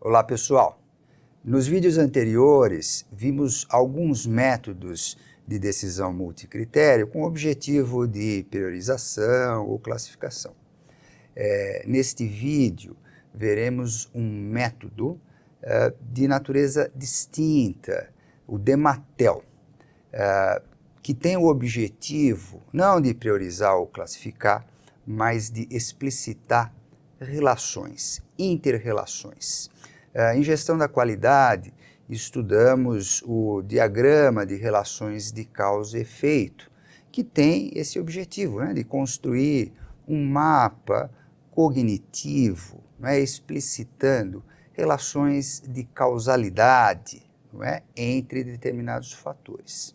Olá pessoal, nos vídeos anteriores vimos alguns métodos de decisão multicritério com o objetivo de priorização ou classificação. Neste vídeo veremos um método de natureza distinta, o DEMATEL, que tem o objetivo não de priorizar ou classificar, mas de explicitar relações, inter-relações. Em gestão da qualidade, estudamos o diagrama de relações de causa e efeito, que tem esse objetivo, de construir um mapa cognitivo, explicitando relações de causalidade, entre determinados fatores.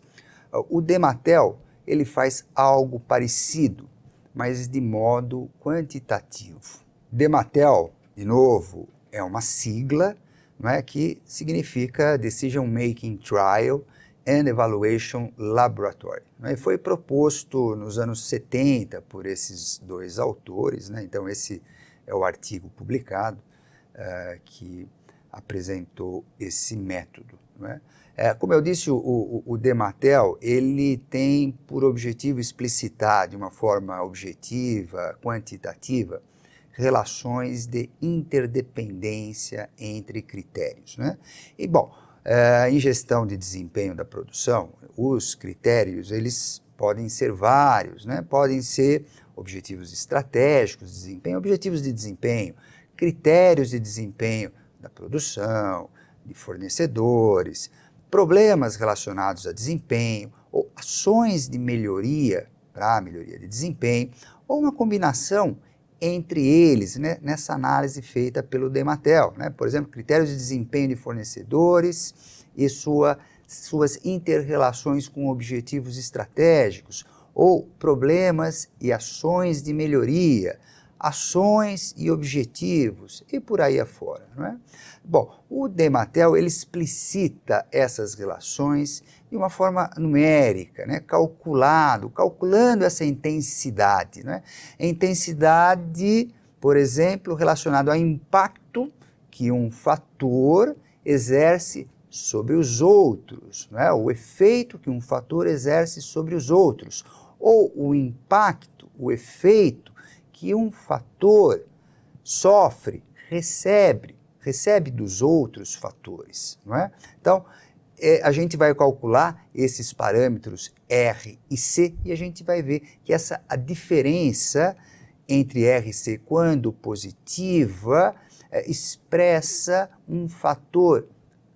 O DEMATEL, ele faz algo parecido, mas de modo quantitativo. DEMATEL, de novo, é uma sigla, que significa Decision Making Trial and Evaluation Laboratory. Foi proposto nos anos 70 por esses dois autores, então esse é o artigo publicado que apresentou esse método. Como eu disse, o DEMATEL, ele tem por objetivo explicitar de uma forma objetiva, quantitativa, relações de interdependência entre critérios. E, bom, em gestão de desempenho da produção, os critérios, eles podem ser vários, podem ser objetivos estratégicos de desempenho, objetivos de desempenho, critérios de desempenho da produção, de fornecedores, problemas relacionados a desempenho, ou ações de melhoria para a melhoria de desempenho, ou uma combinação entre eles, nessa análise feita pelo DEMATEL. Por exemplo, critérios de desempenho de fornecedores e suas inter-relações com objetivos estratégicos, ou problemas e ações de melhoria, ações e objetivos, e por aí afora. Bom, o DEMATEL, ele explicita essas relações de uma forma numérica, calculando essa intensidade. A intensidade, por exemplo, relacionada ao impacto que um fator exerce sobre os outros, o efeito que um fator exerce sobre os outros, ou o impacto, o efeito que um fator sofre, recebe dos outros fatores. Então, a gente vai calcular esses parâmetros R e C e a gente vai ver que a diferença entre R e C, quando positiva, expressa um fator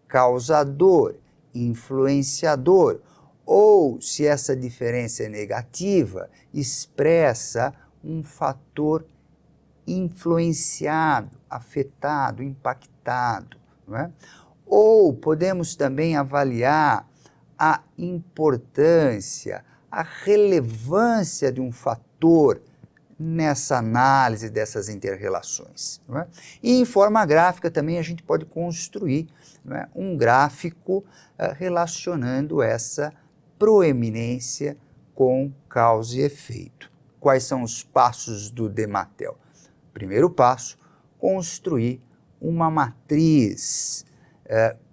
causador, influenciador, ou se essa diferença é negativa, expressa um fator influenciado, afetado, impactado. Ou podemos também avaliar a importância, a relevância de um fator nessa análise dessas inter-relações. E em forma gráfica também a gente pode construir um gráfico relacionando essa proeminência com causa e efeito. Quais são os passos do DEMATEL? Primeiro passo, construir uma matriz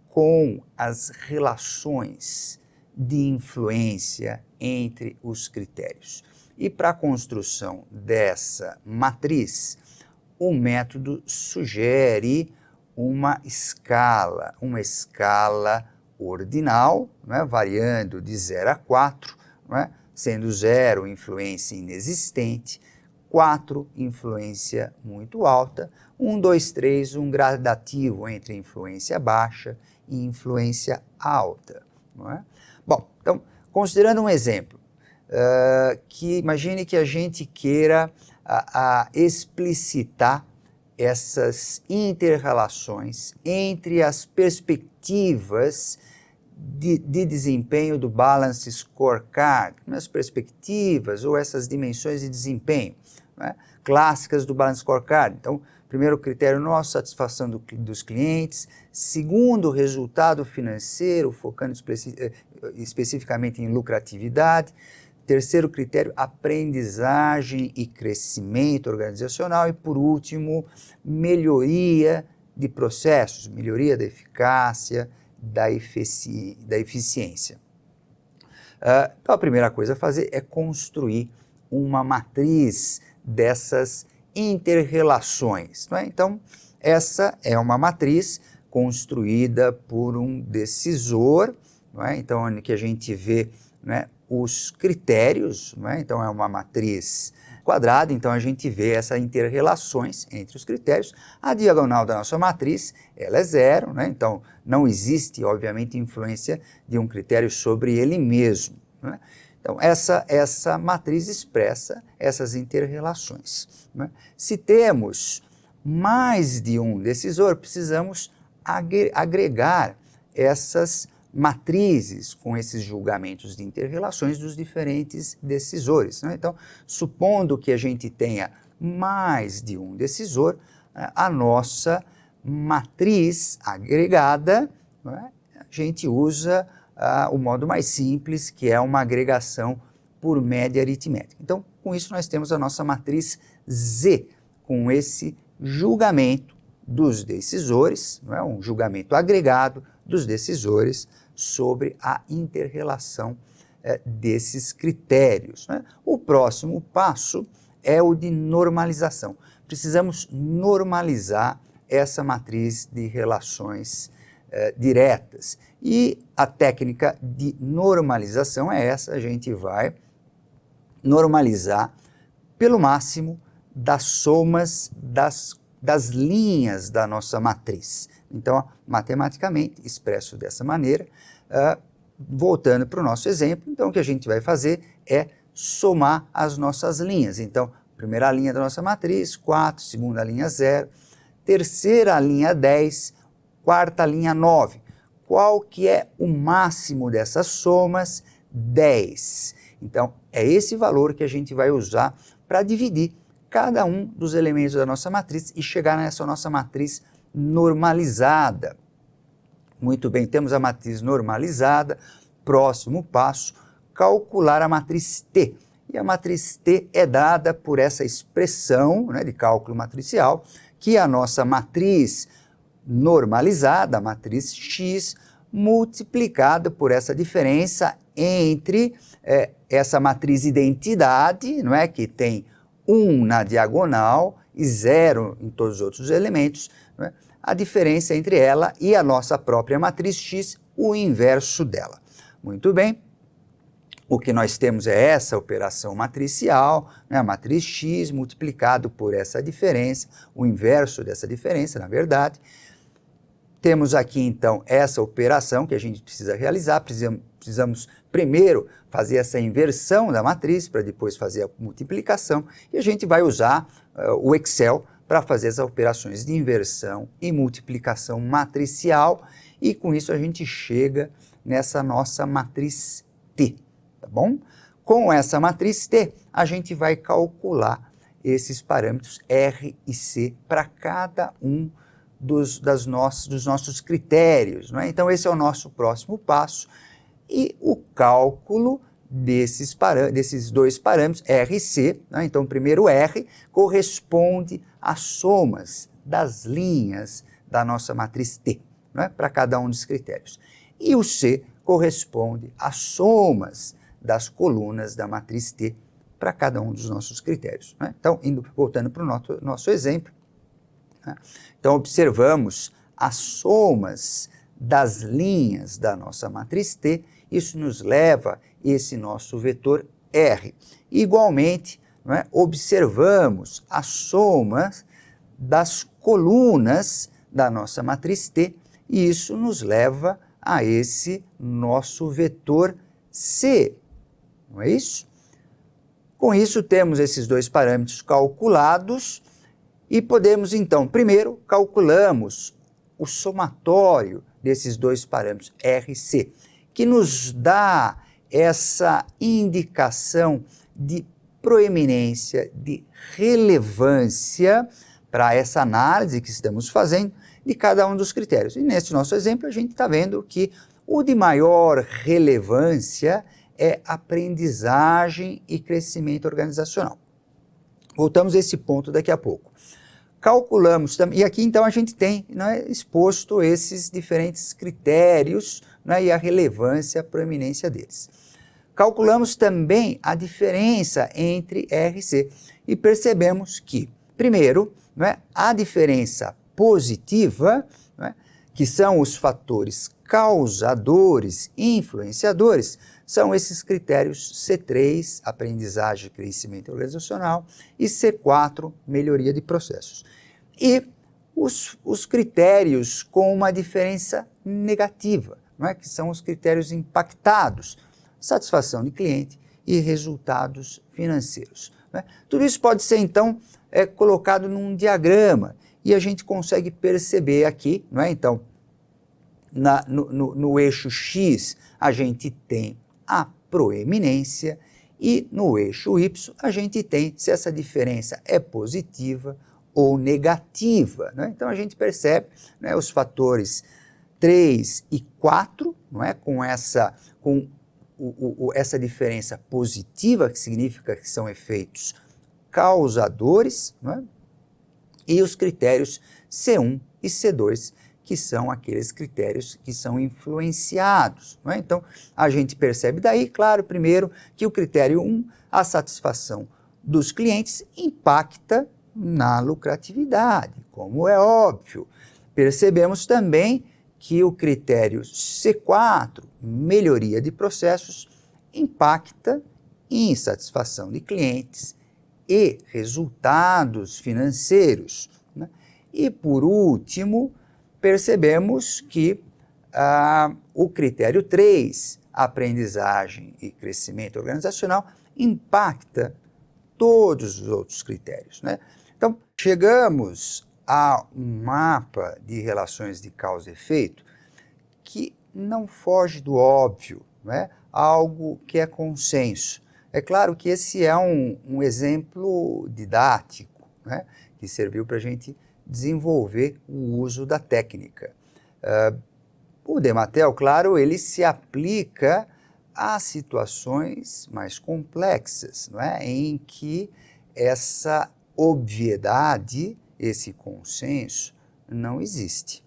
com as relações de influência entre os critérios. E para a construção dessa matriz, o método sugere uma escala ordinal, variando de 0 a 4, sendo 0 influência inexistente, 4 influência muito alta, 1, 2, 3, um gradativo entre influência baixa e influência alta. Bom, então, considerando um exemplo, imagine que a gente queira explicitar essas inter-relações entre as perspectivas de desempenho do Balanced Scorecard, as perspectivas ou essas dimensões de desempenho clássicas do Balanced Scorecard. Então, primeiro critério nosso, satisfação dos clientes. Segundo, resultado financeiro, focando especificamente em lucratividade. Terceiro critério, aprendizagem e crescimento organizacional. E por último, melhoria de processos, melhoria da eficácia, da eficiência. Então, a primeira coisa a fazer é construir uma matriz dessas interrelações, não é? Então, essa é uma matriz construída por um decisor, não é? Então, onde que a gente vê, né, os critérios, não é? Então, é uma matriz quadrada, então a gente vê essas interrelações entre os critérios. A diagonal da nossa matriz, ela é zero, né? Então não existe, obviamente, influência de um critério sobre ele mesmo, né? Então essa matriz expressa essas interrelações, né? Se temos mais de um decisor, precisamos agregar essas matrizes com esses julgamentos de interrelações dos diferentes decisores, né? Então, supondo que a gente tenha mais de um decisor, a nossa matriz agregada, né, a gente usa o modo mais simples, que é uma agregação por média aritmética. Então, com isso nós temos a nossa matriz Z, com esse julgamento dos decisores, não é? Um julgamento agregado dos decisores sobre a interrelação desses critérios, né? O próximo passo é o de normalização. Precisamos normalizar essa matriz de relações diretas. E a técnica de normalização é essa: a gente vai normalizar pelo máximo das somas das linhas da nossa matriz. Então, matematicamente, expresso dessa maneira, voltando para o nosso exemplo, então o que a gente vai fazer é somar as nossas linhas. Então, primeira linha da nossa matriz, 4, segunda linha, 0, terceira linha, 10, quarta linha, 9. Qual que é o máximo dessas somas? 10. Então, é esse valor que a gente vai usar para dividir cada um dos elementos da nossa matriz e chegar nessa nossa matriz normalizada. Muito bem, temos a matriz normalizada. Próximo passo, calcular a matriz T. E a matriz T é dada por essa expressão, né, de cálculo matricial, que é a nossa matriz normalizada, a matriz X, multiplicada por essa diferença entre essa matriz identidade, não é, que tem 1 na diagonal e 0 em todos os outros elementos, não é? A diferença entre ela e a nossa própria matriz X, o inverso dela. Muito bem, o que nós temos é essa operação matricial, né, a matriz X multiplicado por essa diferença, o inverso dessa diferença, na verdade. Temos aqui, então, essa operação que a gente precisa realizar. Precisamos primeiro fazer essa inversão da matriz, para depois fazer a multiplicação, e a gente vai usar o Excel para fazer as operações de inversão e multiplicação matricial, e com isso a gente chega nessa nossa matriz T, tá bom? Com essa matriz T, a gente vai calcular esses parâmetros R e C para cada um dos nossos critérios, não é? Então, esse é o nosso próximo passo, e o cálculo desses dois parâmetros, R e C, né? Então, primeiro R corresponde às somas das linhas da nossa matriz T, não é? Para cada um dos critérios. E o C corresponde às somas das colunas da matriz T para cada um dos nossos critérios, né? Então, voltando para o nosso exemplo, né? Então, observamos as somas das linhas da nossa matriz T, isso nos leva a esse nosso vetor R. Igualmente, não é, observamos as somas das colunas da nossa matriz T, e isso nos leva a esse nosso vetor C, não é isso? Com isso, temos esses dois parâmetros calculados e podemos, então, primeiro, calculamos o somatório desses dois parâmetros, R e C, que nos dá essa indicação de proeminência, de relevância para essa análise que estamos fazendo de cada um dos critérios. E nesse nosso exemplo, a gente está vendo que o de maior relevância é aprendizagem e crescimento organizacional. Voltamos a esse ponto daqui a pouco. calculamos também, e aqui então a gente tem, né, exposto esses diferentes critérios, né, e a relevância, a proeminência deles. Calculamos também a diferença entre R e C e percebemos que, primeiro, né, a diferença positiva, né, que são os fatores causadores e influenciadores, são esses critérios C3, aprendizagem, crescimento organizacional, e C4, melhoria de processos. E os critérios com uma diferença negativa, não é? Que são os critérios impactados, satisfação de cliente e resultados financeiros. Né? Tudo isso pode ser, então, colocado num diagrama e a gente consegue perceber aqui, não é? Então, no eixo X, a gente tem a proeminência e no eixo Y, a gente tem se essa diferença é positiva ou negativa. Né? Então, a gente percebe, né, os fatores 3 e 4, não é? Com essa diferença positiva, que significa que são efeitos causadores, não é? E os critérios C1 e C2, que são aqueles critérios que são influenciados. Não é? Então, a gente percebe daí, claro, primeiro, que o critério 1, a satisfação dos clientes, impacta na lucratividade, como é óbvio. Percebemos também que o critério C4, melhoria de processos, impacta em satisfação de clientes e resultados financeiros. Né? E, por último, percebemos que o critério 3, aprendizagem e crescimento organizacional, impacta todos os outros critérios. Né? Então, chegamos a um mapa de relações de causa e efeito que não foge do óbvio, né? Algo que é consenso. É claro que esse é um exemplo didático, né? Que serviu para a gente desenvolver o uso da técnica. O Dematel, claro, ele se aplica a situações mais complexas, não é? Em que essa obviedade, esse consenso, não existe.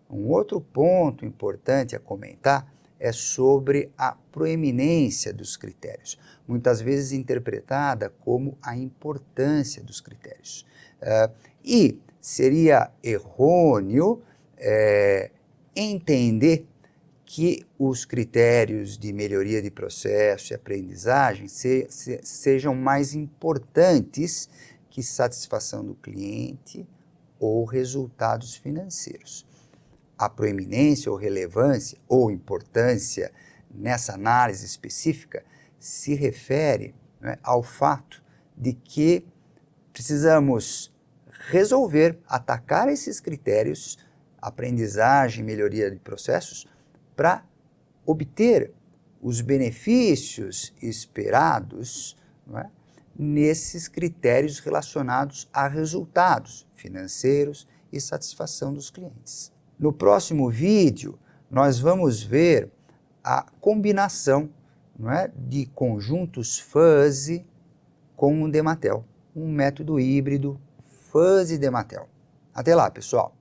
Um outro ponto importante a comentar é sobre a proeminência dos critérios, muitas vezes interpretada como a importância dos critérios. E seria errôneo entender que os critérios de melhoria de processo e aprendizagem sejam mais importantes que satisfação do cliente ou resultados financeiros. A proeminência ou relevância ou importância nessa análise específica se refere, né, ao fato de que precisamos resolver, atacar esses critérios, aprendizagem, melhoria de processos, para obter os benefícios esperados, não é, nesses critérios relacionados a resultados financeiros e satisfação dos clientes. No próximo vídeo, nós vamos ver a combinação, não é, de conjuntos fuzzy com o Dematel, um método híbrido fuzzy-Dematel. Até lá, pessoal!